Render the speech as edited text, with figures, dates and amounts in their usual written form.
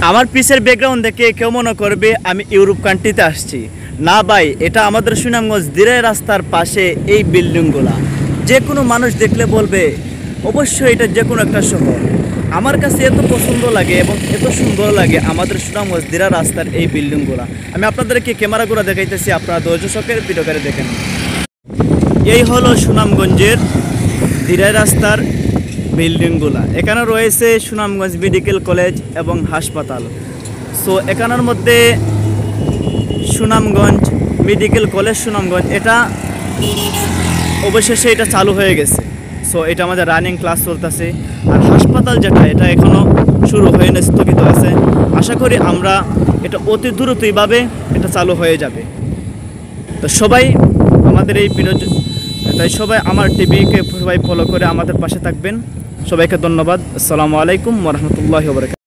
আমার পিসের ব্যাকগ্রাউন্ড দেখে কেউ মনে করবে আমি ইউরোপ কান্ট্রিতে আসছি। না ভাই, এটা আমাদের সুনামগঞ্জ দিরাই রাস্তার পাশে এই বিল্ডিংগুলা। যে কোনো মানুষ দেখলে বলবে অবশ্যই এটা যে কোনো একটা শহর। আমার কাছে এত পছন্দ লাগে এবং এত সুন্দর লাগে আমাদের সুনামগঞ্জ দিরাই রাস্তার এই বিল্ডিংগুলা। আমি আপনাদেরকে ক্যামেরাগুলো দেখাইতেছি, আপনারা ধৈর্য সহকারে ভিডিও করে দেখেন। এই হলো সুনামগঞ্জের দিরাই রাস্তার বিল্ডিংগুলা। এখানে রয়েছে সুনামগঞ্জ মেডিকেল কলেজ এবং হাসপাতাল। সো এখানের মধ্যে সুনামগঞ্জ মেডিকেল কলেজ সুনামগঞ্জ এটা অবশেষে এটা চালু হয়ে গেছে। সো এটা আমাদের রানিং ক্লাস চলতেছে। আর হাসপাতাল যেটা এটা এখনও শুরু হয়নি, স্থগিত আছে। আশা করি আমরা এটা অতি দ্রুতইভাবে এটা চালু হয়ে যাবে। তো সবাই আমাদের এই ভিডিও, তাই সবাই আমার টিভিকে সবাই ফলো করে আমাদের পাশে থাকবেন। সবাইকে ধন্যবাদ। আসসালামু আলাইকুম ওয়া রাহমাতুল্লাহি ওয়া বারাকাতুহু।